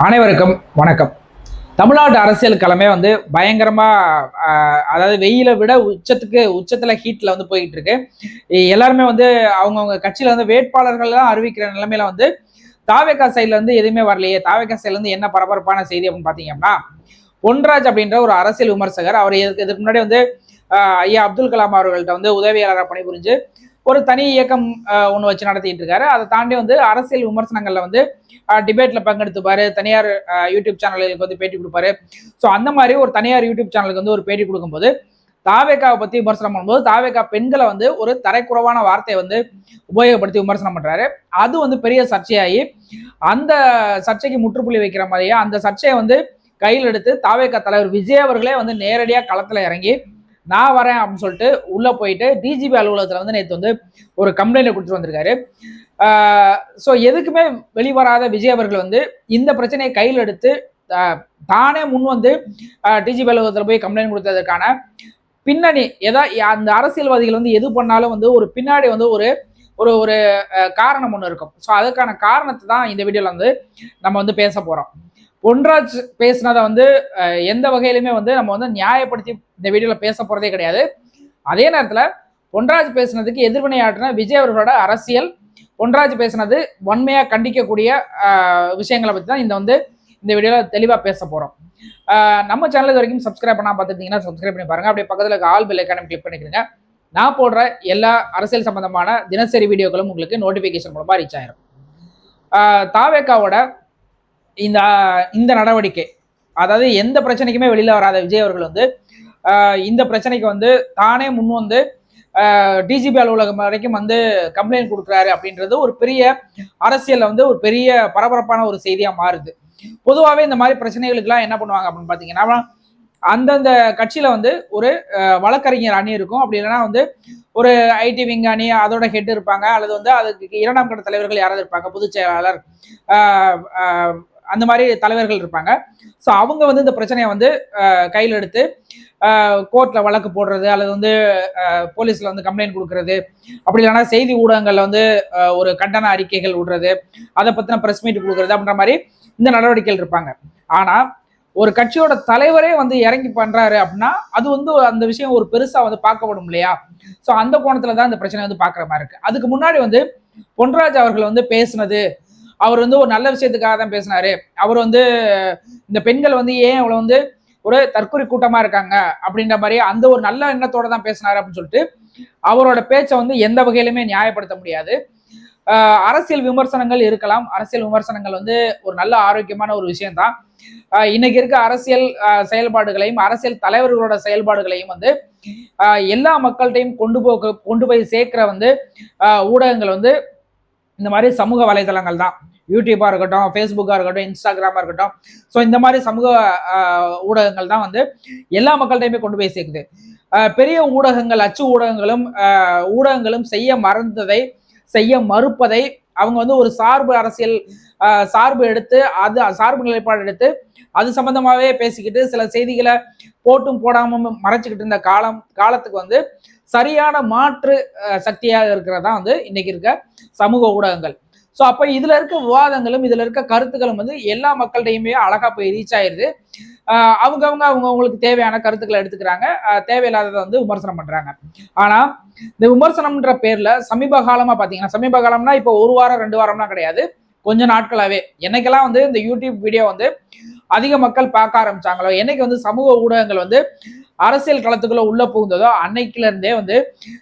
அனைவருக்கும் வணக்கம். தமிழ்நாட்டு அரசியல் களமே பயங்கரமா அதாவது வெயிலை விட உச்சத்துல ஹீட்ல போயிட்டு இருக்கு. எல்லாருமே அவங்கவுங்க கட்சியில வேட்பாளர்கள் தான் அறிவிக்கிற நிலைமையில தாவேகா சைட்ல எதுவுமே வரலையே. தாவேகா சைட்ல என்ன பரபரப்பான செய்தி அப்படின்னு பாத்தீங்கன்னா, பொன்ராஜ் அப்படின்ற ஒரு அரசியல் விமர்சகர் அவர் இதுக்கு முன்னாடி ஐயா அப்துல் கலாம் அவர்கள்ட்ட உதவியாளராக பணிபுரிஞ்சு ஒரு தனி இயக்கம் ஒன்று வச்சு நடத்திட்டு இருக்காரு. அதை தாண்டி அரசியல் விமர்சனங்கள்ல டிபேட்ல பங்கெடுத்துப்பாரு, தனியார் யூடியூப் சேனல்களுக்கு பேட்டி கொடுப்பாரு. ஸோ அந்த மாதிரி ஒரு தனியார் யூடியூப் சேனலுக்கு ஒரு பேட்டி கொடுக்கும்போது தாவேகாவை பத்தி விமர்சனம் பண்ணும்போது தாவேகா பெண்களை ஒரு தரைக்குறவான வார்த்தையை உபயோகப்படுத்தி விமர்சனம் பண்றாரு. அது பெரிய சர்ச்சையாகி அந்த சர்ச்சைக்கு முற்றுப்புள்ளி வைக்கிற மாதிரியே அந்த சர்ச்சையை கையில் எடுத்து தாவேகா தலைவர் விஜய் அவர்களே நேரடியாக களத்துல இறங்கி நான் வரேன் அப்படின்னு சொல்லிட்டு உள்ள போயிட்டு டிஜிபி அலுவலகத்துல நேற்று ஒரு கம்ப்ளைண்ட் கொடுத்துட்டு வந்திருக்காரு. ஸோ எதுக்குமே வெளிவராத விஜய் அவர்கள் இந்த பிரச்சனையை கையில் எடுத்து தானே முன் டிஜிபி அலுவலகத்தில் போய் கம்ப்ளைண்ட் கொடுத்ததற்கான பின்னணி அந்த அரசியல்வாதிகள் எது பண்ணாலும் ஒரு பின்னாடி ஒரு ஒரு ஒரு காரணம் ஒன்று இருக்கும். ஸோ அதுக்கான காரணத்தை தான் இந்த வீடியோல நம்ம பேச போறோம். பொன்ராஜ் பேசினதை எந்த வகையிலுமே நம்ம நியாயப்படுத்தி இந்த வீடியோல பேச போறதே கிடையாது. அதே நேரத்தில் பொன்ராஜ் பேசினதுக்கு எதிர்வினையாற்றின விஜய் அவர்களோட அரசியல், பொன்ராஜ் பேசினது வன்மையா கண்டிக்கக்கூடிய விஷயங்களை பற்றி தான் இந்த வீடியோல தெளிவா பேச போறோம். நம்ம சேனல் இது வரைக்கும் சப்ஸ்கிரைப் பண்ணாம பார்த்துட்டீங்கன்னா சப்ஸ்கிரைப் பண்ணி பாருங்க. அப்படியே பக்கத்தில் இருக்க ஆல் பெல் ஐகானை கிளிக் பண்ணிக்கிறீங்க. நான் போடுற எல்லா அரசியல் சம்பந்தமான தினசரி வீடியோக்களும் உங்களுக்கு நோட்டிபிகேஷன் மூலமா ரீச் ஆயிரும். தாவேகாவோட இந்த நடவடிக்கை, அதாவது எந்த பிரச்சனைக்குமே வெளியில வராத விஜய் அவர்கள் இந்த பிரச்சனைக்கு தானே முன் டிஜிபி அலுவலகம் வரைக்கும் கம்ப்ளைண்ட் கொடுக்குறாரு அப்படின்றது ஒரு பெரிய அரசியல்ல ஒரு பெரிய பரபரப்பான ஒரு செய்தியா மாறுது. பொதுவாகவே இந்த மாதிரி பிரச்சனைகளுக்கெல்லாம் என்ன பண்ணுவாங்க அப்படின்னு பாத்தீங்கன்னா, அந்தந்த கட்சியில ஒரு வழக்கறிஞர் அணி இருக்கும். அப்படி இல்லைன்னா ஒரு ஐடி விங் அணி, அதோட ஹெட் இருப்பாங்க, அல்லது அதுக்கு இரண்டாம் கட்ட தலைவர்கள் யாராவது இருப்பாங்க, பொதுச் செயலாளர், அந்த மாதிரி தலைவர்கள் இருப்பாங்க. ஸோ அவங்க இந்த பிரச்சனையை கையில் எடுத்து கோர்ட்ல வழக்கு போடுறது, அல்லது போலீஸ்ல கம்ப்ளைண்ட் கொடுக்கறது, அப்படி இல்லைன்னா செய்தி ஊடகங்கள்ல ஒரு கண்டன அறிக்கைகள் விடுறது, அதை பத்தின பிரஸ் மீட் கொடுக்கறது அப்படின்ற மாதிரி இந்த நடவடிக்கைகள் இருப்பாங்க. ஆனா ஒரு கட்சியோட தலைவரே இறங்கி பண்றாரு அப்படின்னா அது அந்த விஷயம் ஒரு பெருசா பார்க்கப்படும் இல்லையா? ஸோ அந்த கோணத்துலதான் இந்த பிரச்சனை பாக்குற மாதிரி இருக்கு. அதுக்கு முன்னாடி பொன்ராஜ் அவர்கள் பேசுனது, அவர் ஒரு நல்ல விஷயத்துக்காக தான் பேசினாரு. அவர் இந்த பெண்கள் ஏன் அவ்வளவு ஒரு தற்கொலை கூட்டமா இருக்காங்க அப்படின்ற மாதிரி அந்த ஒரு நல்ல எண்ணத்தோட தான் பேசினாரு அப்படின்னு சொல்லிட்டு அவரோட பேச்சை எந்த வகையிலுமே நியாயப்படுத்த முடியாது. அரசியல் விமர்சனங்கள் இருக்கலாம். அரசியல் விமர்சனங்கள் ஒரு நல்ல ஆரோக்கியமான ஒரு விஷயம்தான். இன்னைக்கு இருக்க அரசியல் செயல்பாடுகளையும் அரசியல் தலைவர்களோட செயல்பாடுகளையும் எல்லா மக்கள்கிட்டையும் கொண்டு போய் சேர்க்கிற ஊடகங்கள் இந்த மாதிரி சமூக வலைதளங்கள் தான். யூடியூபா இருக்கட்டும், ஃபேஸ்புக்கா இருக்கட்டும், இன்ஸ்டாகிராமா இருக்கட்டும். ஸோ இந்த மாதிரி சமூக ஊடகங்கள் தான் எல்லா மக்கள்கிட்டையுமே கொண்டு போய் சேர்க்குது. பெரிய ஊடகங்கள், அச்சு ஊடகங்களும் செய்ய மறுப்பதை அவங்க ஒரு சார்பு அரசியல் சார்பு எடுத்து சார்பு நிலைப்பாடு எடுத்து அது சம்பந்தமாவே பேசிக்கிட்டு சில செய்திகளை போட்டும் போடாம மறைச்சிக்கிட்டு இருந்த காலத்துக்கு சரியான மாற்று சக்தியாக இருக்கிறதா இன்னைக்கு இருக்க சமூக ஊடகங்கள். ஸோ அப்ப இதுல இருக்க விவாதங்களும் இதுல இருக்க கருத்துக்களும் எல்லா மக்கள்கிட்டையுமே அழகா போய் ரீச் ஆயிருது. அவங்களுக்கு தேவையான கருத்துக்களை எடுத்துக்கிறாங்க, தேவையில்லாததை விமர்சனம் பண்றாங்க. ஆனா இந்த விமர்சனம்ன்ற பேர்ல சமீப காலமா பாத்தீங்கன்னா, சமீப காலம்னா இப்போ ஒரு வாரம் 2 வாரம்லாம் கிடையாது, கொஞ்ச நாட்களாவே என்னைக்கெல்லாம் இந்த யூடியூப் வீடியோ அதிக மக்கள் பார்க்க ஆரம்பிச்சாங்களோ, என்னைக்கு சமூக ஊடகங்கள் அரசியல் களத்துக்குள்ள உள்ள புகுந்ததோ அன்னைக்குல இருந்தே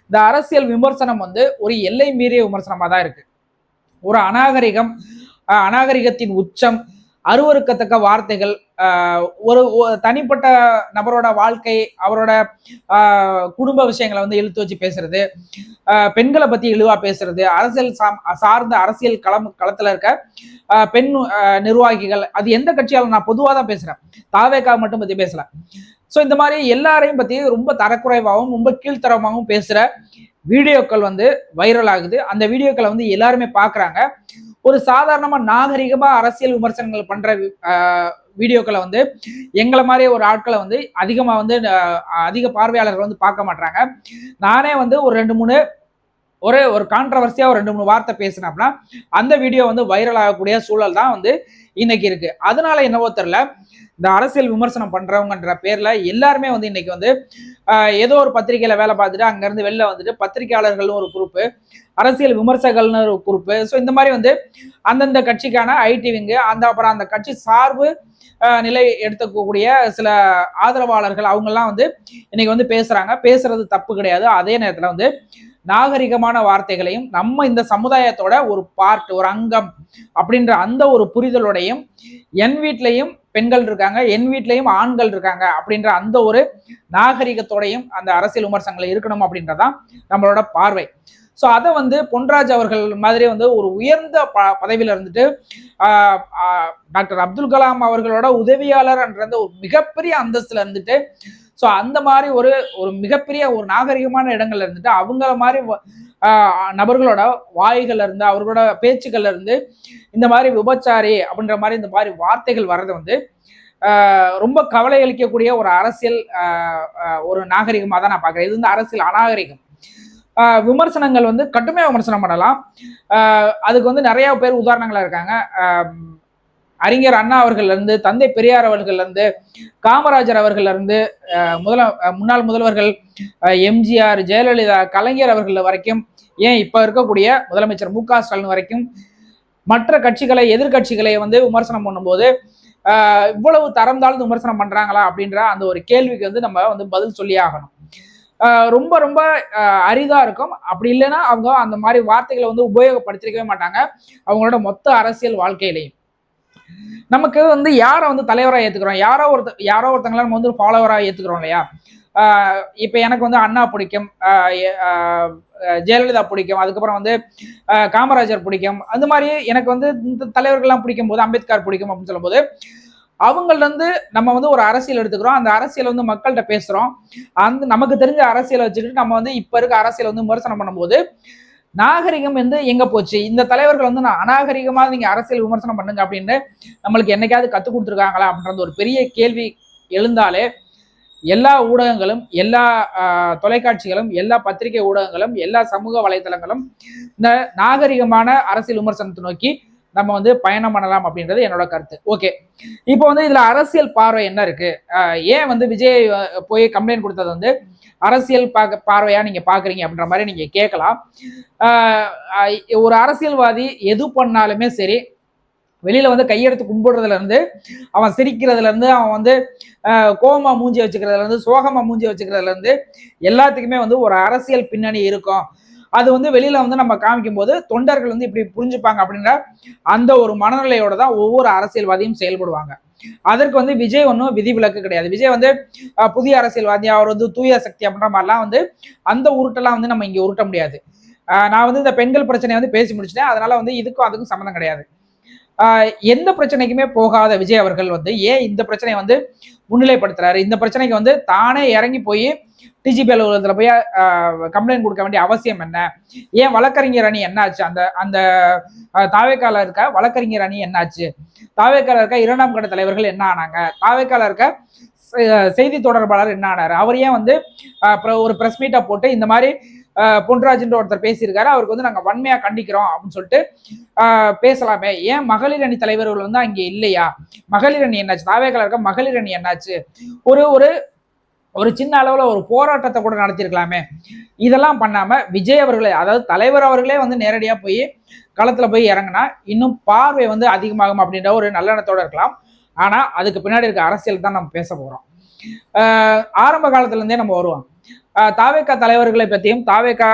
இந்த அரசியல் விமர்சனம் ஒரு எல்லை மீறிய விமர்சனமா தான் இருக்கு. ஒரு அநாகரிகத்தின் உச்சம், அருவருக்கத்தக்க வார்த்தைகள், ஒரு தனிப்பட்ட நபரோட வாழ்க்கை, அவரோட குடும்ப விஷயங்களை இழுத்து வச்சு பேசுறது, பெண்களை பத்தி இழிவா பேசுறது, அரசியல் சார்ந்த அரசியல் களத்துல இருக்க பெண் நிர்வாகிகள், அது எந்த கட்சியாலும் நான் பொதுவாக தான் பேசுறேன், தாவேகா மட்டும் பத்தி பேசல. ஸோ இந்த மாதிரி எல்லாரையும் பத்தி ரொம்ப தரக்குறைவாகவும் ரொம்ப கீழ்த்தரமாகவும் பேசுற வீடியோக்கள் வைரல் ஆகுது. அந்த வீடியோக்களை எல்லாருமே பாக்குறாங்க. ஒரு சாதாரணமா நாகரிகமா அரசியல் விமர்சனங்கள் பண்ற வீடியோக்களை எங்களை மாதிரி ஒரு ஆட்களை அதிகமா அதிக பார்வையாளர்கள் பார்க்க மாட்டாங்க. நானே ஒரு 2-3 ஒரு கான்ட்ரவர்சியா ஒரு 2-3 வார்த்தை பேசினாப்னா அந்த வீடியோ வந்து வைரல் ஆகக்கூடிய சூழல் தான் வந்து இன்னைக்கு இருக்கு. அதனால என்னவோ தெரியல, இந்த அரசியல் விமர்சனம் பண்றவங்கன்ற பேர்ல எல்லாருமே வந்து இன்னைக்கு வந்து ஏதோ ஒரு பத்திரிகையில வேலை பார்த்துட்டு அங்க இருந்து வெளில வந்துட்டு பத்திரிகையாளர்கள் ஒரு குரூப், அரசியல் விமர்சகர்கள்னு ஒரு குரூப், ஸோ இந்த மாதிரி வந்து அந்தந்த கட்சிக்கான ஐடி விங்கு அப்புறம் அந்த கட்சி சார்பு நிலை எடுத்துக்கக்கூடிய சில ஆதரவாளர்கள் அவங்கெல்லாம் வந்து இன்னைக்கு வந்து பேசுறாங்க. பேசுறது தப்பு கிடையாது. அதே நேரத்தில் வந்து நாகரிகமான வார்த்தைகளையும் நம்ம இந்த சமுதாயத்தோட ஒரு பார்ட், ஒரு அங்கம் அப்படின்ற அந்த ஒரு புரிதலோடையும் என் வீட்லையும் பெண்கள் இருக்காங்க, என் வீட்லையும் ஆண்கள் இருக்காங்க அப்படின்ற அந்த ஒரு நாகரிகத்தோடையும் அந்த அரசியல் விமர்சனங்கள் இருக்கணும் அப்படின்றதான் நம்மளோட பார்வை. ஸோ அதை வந்து பொன்ராஜ் அவர்கள் மாதிரி வந்து ஒரு உயர்ந்த பதவியில இருந்துட்டு டாக்டர் அப்துல் கலாம் அவர்களோட உதவியாளர் என்ற ஒரு மிகப்பெரிய அந்தஸ்துல இருந்துட்டு, ஸோ அந்த மாதிரி ஒரு ஒரு மிகப்பெரிய ஒரு நாகரிகமான இடங்கள்ல இருந்துட்டு அவங்கள மாதிரி நபர்களோட வாய்கள்ல இருந்து அவர்களோட பேச்சுக்கள்ல இருந்து இந்த மாதிரி விபச்சாரி அப்படின்ற மாதிரி இந்த மாதிரி வார்த்தைகள் வர்றது வந்து ரொம்ப கவலை அளிக்கக்கூடிய ஒரு அரசியல் ஒரு நாகரிகமாக தான் நான் பார்க்குறேன். இது வந்து அரசியல் அநாகரிகம். விமர்சனங்கள் வந்து கடுமையாக விமர்சனம் பண்ணலாம். அதுக்கு வந்து நிறைய பேர் உதாரணங்களா இருக்காங்க. அறிஞர் அண்ணா அவர்கள் இருந்து, தந்தை பெரியார் அவர்கள் இருந்து, காமராஜர் அவர்கள் இருந்து, முன்னாள் முதல்வர்கள் எம்ஜிஆர், ஜெயலலிதா, கலைஞர் அவர்கள் வரைக்கும், ஏன் இப்ப இருக்கக்கூடிய முதலமைச்சர் மு.க. ஸ்டாலின் வரைக்கும் மற்ற கட்சிகளை, எதிர்கட்சிகளை வந்து விமர்சனம் பண்ணும்போது இவ்வளவு தரம் தாழ்ந்து விமர்சனம் பண்றாங்களா அப்படின்ற அந்த ஒரு கேள்விக்கு வந்து நம்ம வந்து பதில் சொல்லி ஆகணும். ரொம்ப ரொம்ப அரிதா இருக்கும். அப்படி இல்லைன்னா அவங்க அந்த மாதிரி வார்த்தைகளை வந்து உபயோகப்படுத்திருக்கவே மாட்டாங்க அவங்களோட மொத்த அரசியல் வாழ்க்கையிலையும். நமக்கு வந்து யாரை வந்து தலைவராக ஏத்துக்கிறோம், யாரோ ஒருத்தங்கள நம்ம வந்து ஃபாலோவராக ஏத்துக்கிறோம் இல்லையா? இப்ப எனக்கு வந்து அண்ணா பிடிக்கும், ஜெயலலிதா பிடிக்கும், அதுக்கப்புறம் வந்து காமராஜர் பிடிக்கும், அந்த மாதிரி எனக்கு வந்து இந்த தலைவர்கள்லாம் பிடிக்கும் போது, அம்பேத்கர் பிடிக்கும் அப்படின்னு சொல்லும் போது அவங்கள இருந்து நம்ம வந்து ஒரு அரசியல் எடுத்துக்கிறோம். அந்த அரசியல் வந்து மக்கள்கிட்ட பேசுறோம். அந்த நமக்கு தெரிஞ்ச அரசியலை வச்சுக்கிட்டு நம்ம வந்து இப்ப இருக்க அரசியல் வந்து விமர்சனம் பண்ணும்போது நாகரிகம் வந்து எங்க போச்சு? இந்த தலைவர்கள் வந்து நான் அநாகரிகமா நீங்க அரசியல் விமர்சனம் பண்ணுங்க அப்படின்னு நம்மளுக்கு என்னைக்காவது கத்துக் கொடுத்துருக்காங்களா அப்படின்ற ஒரு பெரிய கேள்வி எழுந்தாலே எல்லா ஊடகங்களும், எல்லா தொலைக்காட்சிகளும், எல்லா பத்திரிகை ஊடகங்களும், எல்லா சமூக வலைதளங்களும் இந்த நாகரிகமான அரசியல் விமர்சனத்தை நோக்கி நம்ம வந்து பயணம் பண்ணலாம் அப்படின்றது என்னோட கருத்து. ஓகே, இப்போ வந்து இதுல அரசியல் பார்வை என்ன இருக்கு? ஏன் வந்து விஜய் போய் கம்ப்ளைண்ட் கொடுத்தது வந்து அரசியல் பார்வையா நீங்க பாக்குறீங்க அப்படின்ற மாதிரி நீங்க கேட்கலாம். ஒரு அரசியல்வாதி எது பண்ணாலுமே சரி, வெளியில வந்து கையெடுத்து கும்பிடுறதுல இருந்து, அவன் சிரிக்கிறதுல இருந்து, அவன் வந்து கோபமா மூஞ்சி வச்சுக்கிறதுல இருந்து, சோகமா மூஞ்சி வச்சுக்கிறதுல இருந்து எல்லாத்துக்குமே வந்து ஒரு அரசியல் பின்னணி இருக்கும். அது வந்து வெளியில வந்து நம்ம காமிக்கும் போது தொண்டர்கள் வந்து இப்படி புரிஞ்சுப்பாங்க அப்படின்ற அந்த ஒரு மனநிலையோட தான் ஒவ்வொரு அரசியல்வாதியும் செயல்படுவாங்க. அதற்கு வந்து விஜய் ஒன்றும் விதிவிலக்கு கிடையாது. விஜய் வந்து புதிய அரசியல்வாதி, அவர் வந்து தூய சக்தி அப்படின்ற மாதிரிலாம் வந்து அந்த உருட்டெல்லாம் வந்து நம்ம இங்க உருட்ட முடியாது. நான் வந்து இந்த பெண்கள் பிரச்சனையை வந்து பேசி முடிச்சிட்டேன். அதனால வந்து இதுக்கும் அதுக்கும் சம்மந்தம் கிடையாது. எந்த பிரச்சனைக்குமே போகாத விஜய் அவர்கள் வந்து ஏன் இந்த பிரச்சனையை வந்து முன்னிலைப்படுத்துறாரு? இந்த பிரச்சனைக்கு வந்து தானே இறங்கி போய் டிஜிபி அலுவலகத்தில் போய் கம்ப்ளைண்ட் கொடுக்க வேண்டிய அவசியம் என்ன? ஏன் வழக்கறிஞர் அணி என்னாச்சு? அந்த அந்த தாவேக்கால இருக்க வழக்கறிஞர் அணி என்னாச்சு? தாவேக்கால இருக்க 2ஆம் கட்ட தலைவர்கள் என்ன ஆனாங்க? தாவேக்கால இருக்க செய்தி தொடர்பாளர் என்ன ஆனாரு? அவர் ஏன் வந்து ஒரு பிரஸ் மீட்டை போட்டு இந்த மாதிரி பொன்ராஜ்ன்ற ஒருத்தர் பேசியிருக்காரு, அவருக்கு வந்து நாங்க வன்மையா கண்டிக்கிறோம் அப்படின்னு சொல்லிட்டு பேசலாமே. ஏன் மகளிர் அணி தலைவர்கள் வந்து அங்கே இல்லையா? மகளிர் அணி என்னாச்சு? தாவேக்கால இருக்க மகளிர் அணி என்னாச்சு? ஒரு ஒரு ஒரு சின்ன அளவுல ஒரு போராட்டத்தை கூட நடத்திருக்கலாமே. இதெல்லாம் பண்ணாம விஜய் அவர்களே, அதாவது தலைவர் அவர்களே வந்து நேரடியா போய் களத்துல போய் இறங்கினா இன்னும் பார்வை வந்து அதிகமாகும் அப்படின்ற ஒரு நல்லெண்ணத்தோட இருக்கலாம். ஆனா அதுக்கு பின்னாடி இருக்க அரசியல் தான் நம்ம பேச போறோம். ஆரம்ப காலத்துல இருந்தே நம்ம வருவோம். தாவேகா தலைவர்களை பத்தியும், தாவேகா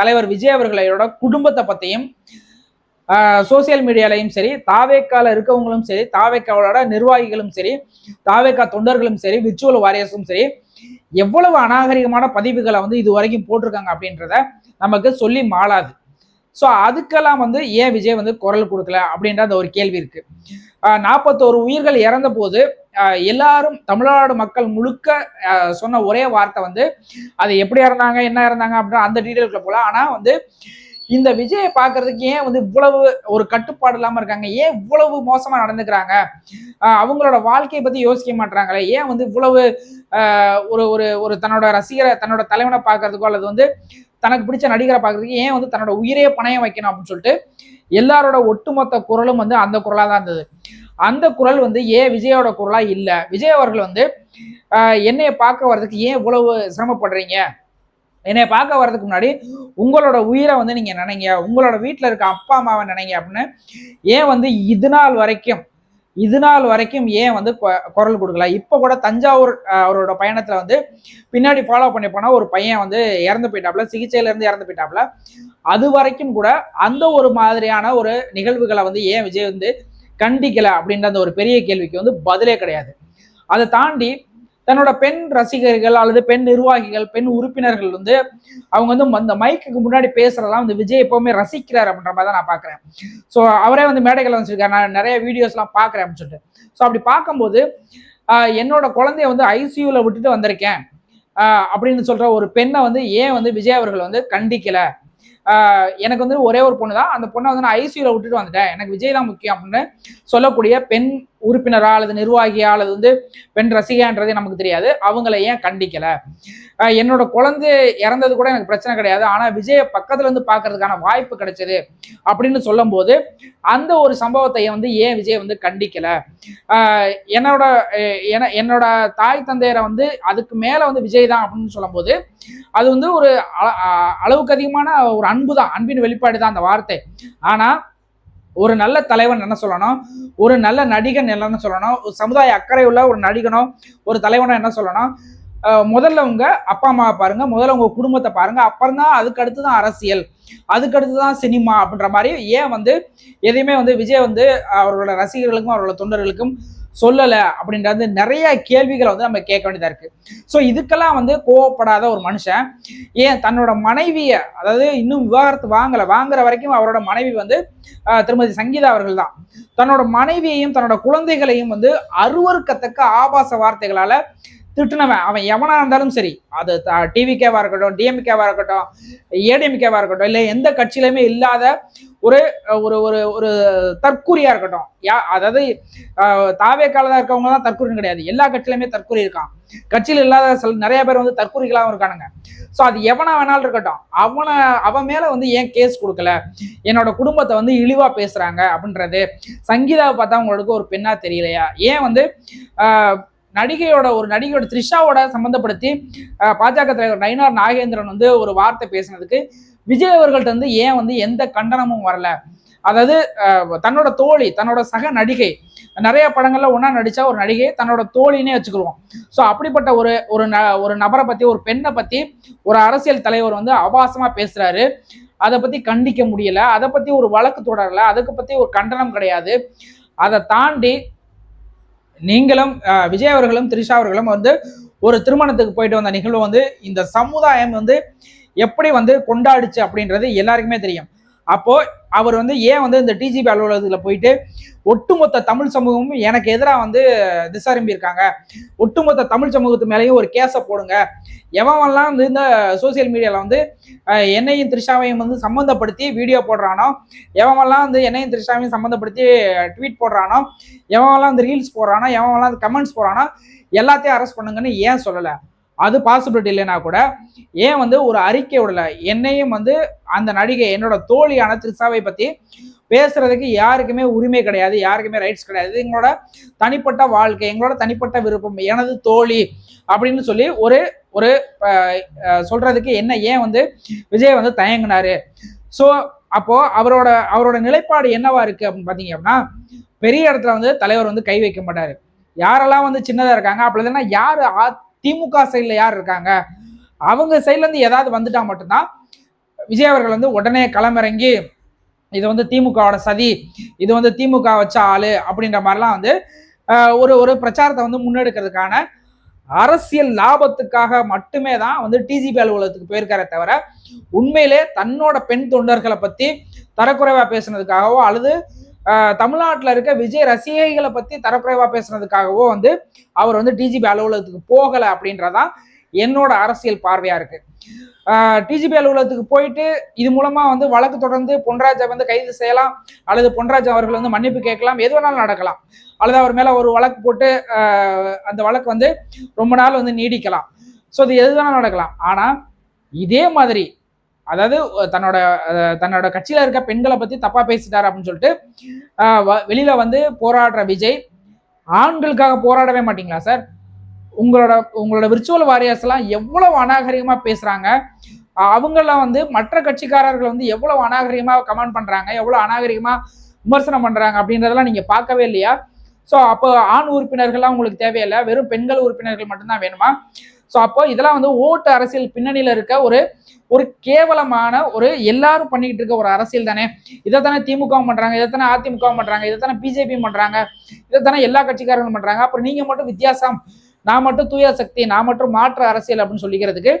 தலைவர் விஜய் அவர்களோட குடும்பத்தை பத்தியும் சோசியல் மீடியாலையும் சரி, தாவேக்கால இருக்கவங்களும் சரி, தாவேக்காவோட நிர்வாகிகளும் சரி, தாவேக்கா தொண்டர்களும் சரி, விர்ச்சுவல் வாரியர்ஸும் சரி, எவ்வளவு அநாகரிகமான பதிவுகளை வந்து இது வரைக்கும் போட்டிருக்காங்க அப்படின்றத நமக்கு சொல்லி மாளாது. ஸோ அதுக்கெல்லாம் வந்து ஏன் விஜய் வந்து குரல் கொடுக்கல அப்படின்ற அந்த ஒரு கேள்வி இருக்கு. 41 உயிர்கள் இறந்த போது எல்லாரும் தமிழ்நாடு மக்கள் முழுக்க சொன்ன ஒரே வார்த்தை வந்து அது எப்படி இறந்தாங்க, என்ன இறந்தாங்க அப்படின்ற அந்த டீட்டெயிலுக்குள்ள போல. ஆனா வந்து இந்த விஜயை பார்க்கறதுக்கு ஏன் வந்து இவ்வளவு ஒரு கட்டுப்பாடு இல்லாம இருக்காங்க? ஏன் இவ்வளவு மோசமா நடந்துக்கிறாங்க? அவங்களோட வாழ்க்கையை பத்தி யோசிக்க மாட்டாங்களே? ஏன் வந்து இவ்வளவு ஒரு ஒரு ஒரு தன்னோட ரசிகரை, தன்னோட தலைவனை பார்க்கறதுக்கோ அல்லது வந்து தனக்கு பிடிச்ச நடிகரை பார்க்கறதுக்கு ஏன் வந்து தன்னோட உயிரையே பணையம் வைக்கணும் அப்படின்னு சொல்லிட்டு எல்லாரோட ஒட்டுமொத்த குரலும் வந்து அந்த குரலா தான் இருந்தது. அந்த குரல் வந்து ஏன் விஜயோட குரலா இல்ல? விஜய் அவர்கள் வந்து என்னைய பார்க்க வர்றதுக்கு ஏன் இவ்வளவு சிரமப்படுறீங்க? என்னைய பார்க்க வர்றதுக்கு முன்னாடி உங்களோட உயிரை வந்து நீங்க நினைங்க, உங்களோட வீட்டுல இருக்க அப்பா அம்மாவை நினைங்க அப்படின்னு ஏன் வந்து இது நாள் வரைக்கும் ஏன் வந்து குரல் கொடுக்கல? இப்ப கூட தஞ்சாவூர் அவரோட பயணத்துல வந்து பின்னாடி ஃபாலோ பண்ணி போனா ஒரு பையன் வந்து இறந்து போயிட்டாப்ல, சிகிச்சையில இருந்து இறந்து போயிட்டாப்ல. அது வரைக்கும் கூட அந்த ஒரு மாதிரியான ஒரு நிகழ்வுகளை வந்து ஏன் விஜய் வந்து கண்டிக்கல அப்படின்ற அந்த ஒரு பெரிய கேள்விக்கு வந்து பதிலே கிடையாது. அதை தாண்டி தன்னோட பெண் ரசிகர்கள் அல்லது பெண் நிர்வாகிகள், பெண் உறுப்பினர்கள் வந்து அவங்க வந்து அந்த மைக்குக்கு முன்னாடி பேசுறதெல்லாம் வந்து விஜய் எப்பவுமே ரசிக்கிறார் அப்படின்ற மாதிரி தான் நான் பாக்குறேன். ஸோ அவரே வந்து மேடைகள் வச்சிருக்காரு, நான் நிறைய வீடியோஸ் எல்லாம் பாக்குறேன் அப்படின்னு சொல்லிட்டு. ஸோ அப்படி பார்க்கும்போது என்னோட குழந்தைய வந்து ஐசியூல விட்டுட்டு வந்திருக்கேன் அப்படின்னு சொல்ற ஒரு பெண்ணை வந்து ஏன் வந்து விஜய் அவர்கள் வந்து கண்டிக்கல? எனக்கு வந்து ஒரே ஒரு பொண்ணு தான், அந்த பொண்ணை வந்து நான் ஐசியூல விட்டுட்டு வந்துட்டேன், எனக்கு விஜய் தான் முக்கியம் அப்படின்னு சொல்லக்கூடிய பெண் உறுப்பினரா அல்லது நிர்வாகியா அல்லது வந்து பெண் ரசிகான்றதே நமக்கு தெரியாது, அவங்கள ஏன் கண்டிக்கல? என்னோட குழந்தை இறந்தது கூட எனக்கு பிரச்சனை கிடையாது, ஆனா விஜய பக்கத்துல இருந்து பாக்குறதுக்கான வாய்ப்பு கிடைச்சது அப்படின்னு சொல்லும் போது அந்த ஒரு சம்பவத்தை வந்து ஏன் விஜய் வந்து கண்டிக்கல? என்னோட தாய் தந்தையரை வந்து அதுக்கு மேல வந்து விஜய் தான் அப்படின்னு சொல்லும் போது அது வந்து ஒரு அளவுக்கு அதிகமான ஒரு அன்பு தான், அன்பின் வெளிப்பாடு தான் அந்த வார்த்தை. ஆனா ஒரு நல்ல தலைவன் என்ன சொல்லணும், ஒரு நல்ல நடிகன் என்னன்னு சொல்லணும், சமுதாய அக்கறை உள்ள ஒரு நடிகனோ ஒரு தலைவனோ என்ன சொல்லணும், முதல்ல உங்க அப்பா அம்மாவை பாருங்க, முதல்ல உங்க குடும்பத்தை பாருங்க, அப்புறம் தான் அதுக்கு அடுத்து தான் அரசியல், அதுக்கு அடுத்து தான் சினிமா அப்படின்ற மாதிரி ஏன் வந்து எதையுமே வந்து விஜய் வந்து அவர்களோட ரசிகர்களுக்கும் அவர்களோட தொண்டர்களுக்கும் சொல்லல அப்படின்றது நிறைய கேள்விகளை வந்து நம்ம கேட்க வேண்டியதா இருக்கு. ஸோ இதுக்கெல்லாம் வந்து கோவப்படாத ஒரு மனுஷன் ஏன் தன்னோட மனைவியை, அதாவது இன்னும் விவாகரத்து வாங்குற வரைக்கும் அவரோட மனைவி வந்து திருமதி சங்கீதா அவர்கள் தான், தன்னோட மனைவியையும் தன்னோட குழந்தைகளையும் வந்து அருவருக்கத்தக்க ஆபாச வார்த்தைகளால திட்டுனவன் அவன் எவனா இருந்தாலும் சரி, அது டிவிகேவா இருக்கட்டும், டிஎம்கேவா இருக்கட்டும், ஏடிஎம்கேவா இருக்கட்டும், இல்லை எந்த கட்சியிலுமே இல்லாத ஒரு ஒரு ஒரு ஒரு தற்கூரியா இருக்கட்டும், அதாவது தாவேக்கால தான் இருக்கவங்க தான் தற்கூரின்னு கிடையாது, எல்லா கட்சியிலுமே தற்கூரி இருக்கான், கட்சியில் இல்லாத நிறைய பேர் வந்து தற்கூரிகளாகவும் இருக்கானுங்க. ஸோ அது எவனா வேணாலும் இருக்கட்டும், அவன் மேல வந்து ஏன் கேஸ் கொடுக்கல, என்னோட குடும்பத்தை வந்து இழிவா பேசுறாங்க அப்படின்றது சங்கீதாவை பார்த்தா உங்களுக்கு ஒரு பெண்ணா தெரியலையா? ஏன் வந்து நடிகையோட த்ரிஷாவோட சம்பந்தப்படுத்தி பாஜக தலைவர் நயினார் நாகேந்திரன் வந்து ஒரு வார்த்தை பேசினதுக்கு விஜய் அவர்கள்ட்ட வந்து ஏன் வந்து எந்த கண்டனமும் வரல? அதாவது தன்னோட தோழி, தன்னோட சக நடிகை, நிறைய படங்கள்ல ஒன்னா நடிச்சா ஒரு நடிகை தன்னோட தோழினே வச்சுக்கிடுவோம். ஸோ அப்படிப்பட்ட ஒரு நபரை பத்தி, ஒரு பெண்ணை பத்தி ஒரு அரசியல் தலைவர் வந்து அபாசமா பேசுறாரு, அதை பத்தி கண்டிக்க முடியல, அதை பத்தி ஒரு வழக்கு தொடரல, அதுக்கு பத்தி ஒரு கண்டனம் கிடையாது. அதை தாண்டி நீங்களும் விஜய் அவர்களும் த்ரிஷா அவர்களும் வந்து ஒரு திருமணத்துக்கு போயிட்டு வந்த நிகழ்வு வந்து இந்த சமுதாயம் வந்து எப்படி வந்து கொண்டாடுச்சு அப்படின்றது எல்லாருக்குமே தெரியும். அப்போ அவர் வந்து ஏன் வந்து இந்த டிஜிபி அலுவலகத்தில் போயிட்டு ஒட்டுமொத்த தமிழ் சமூகமும் எனக்கு எதிராக வந்து திசைரும்பி இருக்காங்க, ஒட்டுமொத்த தமிழ் சமூகத்து மேலேயும் ஒரு கேஸை போடுங்க, எவன்லாம் வந்து இந்த சோசியல் மீடியாவில் வந்து என்னையும் த்ரிஷாவையும் வந்து சம்மந்தப்படுத்தி வீடியோ போடுறானோ, எவன்லாம் வந்து என்னையும் த்ரிஷாவையும் சம்மந்தப்படுத்தி ட்வீட் போடுறானோ, எவன்லாம் வந்து ரீல்ஸ் போடுறானோ, எவன்லாம் வந்து கமெண்ட்ஸ் போடுறானோ எல்லாத்தையும் அரெஸ்ட் பண்ணுங்கன்னு ஏன் சொல்லலை? அது பாசிபிலிட்டி இல்லைன்னா கூட ஏன் வந்து ஒரு அறிக்கை விடல? என்னையும் வந்து அந்த நடிகை, என்னோட தோழியான த்ரிஷாவை பத்தி பேசுறதுக்கு யாருக்குமே உரிமை கிடையாது, யாருக்குமே ரைட்ஸ் கிடையாது, எங்களோட தனிப்பட்ட வாழ்க்கை, எங்களோட தனிப்பட்ட விருப்பம், எனது தோழி அப்படின்னு சொல்லி ஒரு ஒரு சொல்றதுக்கு ஏன் வந்து விஜய் வந்து தயங்கினாரு? ஸோ அப்போ அவரோட நிலைப்பாடு என்னவா இருக்கு அப்படின்னு பாத்தீங்க அப்படின்னா, பெரிய இடத்துல வந்து தலைவர் வந்து கை வைக்க மாட்டாரு. யாரெல்லாம் வந்து சின்னதா இருக்காங்க அப்படி இல்லைன்னா யாரு திமுக சைட்ல யார் இருக்காங்க, அவங்க சைட்ல இருந்து ஏதாவது வந்துட்டா மட்டும்தான் விஜய் அவர்கள் வந்து உடனே களமிறங்கி இது வந்து திமுகவோட சதி, இது வந்து திமுக வச்ச ஆளு அப்படின்ற மாதிரிலாம் வந்து ஒரு பிரச்சாரத்தை வந்து முன்னெடுக்கிறதுக்கான அரசியல் லாபத்துக்காக மட்டுமே தான் வந்து டிஜிபி அலுவலகத்துக்கு போயிருக்காரே தவிர உண்மையிலே தன்னோட பெண் தொண்டர்களை பத்தி தரக்குறைவா பேசுனதுக்காகவோ அல்லது தமிழ்நாட்டில் இருக்க விஜய் ரசிகைகளை பத்தி தரக்குறைவா பேசுனதுக்காகவோ வந்து அவர் வந்து டிஜிபி அலுவலகத்துக்கு போகலை அப்படின்றதான் என்னோட அரசியல் பார்வையா இருக்கு. டிஜிபி அலுவலகத்துக்கு போயிட்டு இது மூலமா வந்து வழக்கு தொடர்ந்து பொன்ராஜை வந்து கைது செய்யலாம், அல்லது பொன்ராஜ் அவர்கள் வந்து மன்னிப்பு கேட்கலாம், எது வேணாலும் நடக்கலாம், அல்லது அவர் மேல ஒரு வழக்கு போட்டு அந்த வழக்கு வந்து ரொம்ப நாள் வந்து நீடிக்கலாம். ஸோ அது எது வேணாலும் நடக்கலாம். ஆனா இதே மாதிரி அதாவது தன்னோட கட்சியில இருக்க பெண்களை பத்தி தப்பா பேசிட்டாரு அப்படின்னு சொல்லிட்டு வெளியில வந்து போராடுற விஜய் ஆண்களுக்காக போராடவே மாட்டீங்களா சார்? உங்களோட விர்ச்சுவல் வாரியர்ஸ் எல்லாம் எவ்வளவு அநாகரிகமா பேசுறாங்க, அவங்கெல்லாம் வந்து மற்ற கட்சிக்காரர்கள் வந்து எவ்வளவு அநாகரிகமா கமெண்ட் பண்றாங்க, எவ்வளவு அநாகரிகமா விமர்சனம் பண்றாங்க அப்படின்றதெல்லாம் நீங்க பார்க்கவே இல்லையா? ஸோ அப்போ ஆண் உறுப்பினர்கள்லாம் உங்களுக்கு தேவையில்லை, வெறும் பெண்கள் உறுப்பினர்கள் மட்டும்தான் வேணுமா? ஸோ அப்போ இதெல்லாம் வந்து ஓட்டு அரசியல் பின்னணியில இருக்க ஒரு கேவலமான எல்லாரும் பண்ணிக்கிட்டு இருக்க ஒரு அரசியல் தானே. இதைத்தானே திமுகவும் பண்றாங்க, இதைத்தானே அதிமுகவும் பண்றாங்க, இதைத்தானே பிஜேபியும் பண்றாங்க, இதைத்தானே எல்லா கட்சிக்காரங்களும் பண்றாங்க. அப்புறம் நீங்க மட்டும் வித்தியாசம், நான் மட்டும் தூய சக்தி, நான் மட்டும் மாற்று அரசியல் அப்படின்னு சொல்லிக்கிறதுக்கு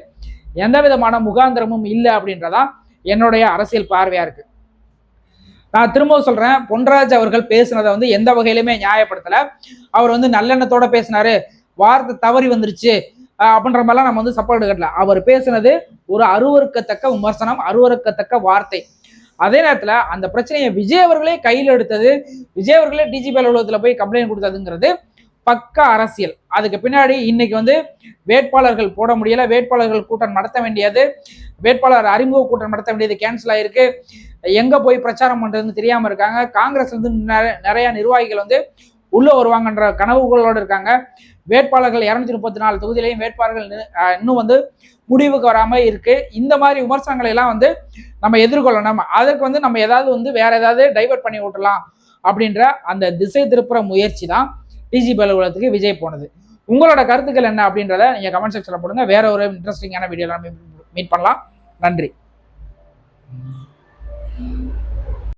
எந்த விதமான முகாந்திரமும் இல்லை அப்படின்றதான் என்னுடைய அரசியல் பார்வையா இருக்கு. நான் திரும்பவும் சொல்றேன், பொன்ராஜ் அவர்கள் பேசுனதை வந்து எந்த வகையிலுமே நியாயப்படுத்தல. அவர் வந்து நல்லெண்ணத்தோட பேசினாரு, வார்த்தை தவறி வந்துருச்சு அப்படின்ற மாதிரிலாம் நம்ம வந்து சப்போர்ட் கட்டல. அவர் பேசுனது ஒரு அருவருக்கத்தக்க விமர்சனம், அருவருக்கத்தக்க வார்த்தை. அதே நேரத்துல அந்த பிரச்சனையை விஜய் அவர்களே கையில் எடுத்தது, விஜய் அவர்களே டிஜிபி அலுவலகத்துல போய் கம்ப்ளைண்ட் கொடுத்ததுங்கிறது பக்கா அரசியல். அதுக்கு பின்னாடி இன்னைக்கு வந்து வேட்பாளர்கள் போட முடியல, வேட்பாளர்கள் கூட்டம் நடத்த வேண்டியது, வேட்பாளர் அறிமுக கூட்டம் நடத்த வேண்டியது கேன்சல் ஆயிருக்கு, எங்க போய் பிரச்சாரம் பண்றதுன்னு தெரியாம இருக்காங்க. காங்கிரஸ்ல இருந்து நிறைய நிர்வாகிகள் வந்து உள்ள வருவாங்கன்ற கனவுகளோடு இருக்காங்க. வேட்பாளர்கள் 234 தொகுதியிலையும் வேட்பாளர்கள் இன்னும் வந்து முடிவுக்கு வராம இருக்கு. இந்த மாதிரி விமர்சனங்களை எல்லாம் வந்து நம்ம எதிர்கொள்ளணும். அதற்கு வந்து நம்ம ஏதாவது வந்து வேற ஏதாவது டைவர்ட் பண்ணி விட்டுலாம் அப்படின்ற அந்த திசை திருப்புற முயற்சி தான் டிஜிபி அலுவலகத்துக்கு விஜய் போனது. உங்களோட கருத்துக்கள் என்ன அப்படின்றத நீங்க கமெண்ட் செக்ஷன்ல போடுங்க. வேற ஒரு இன்ட்ரெஸ்டிங்கான வீடியோ மீட் பண்ணலாம். நன்றி.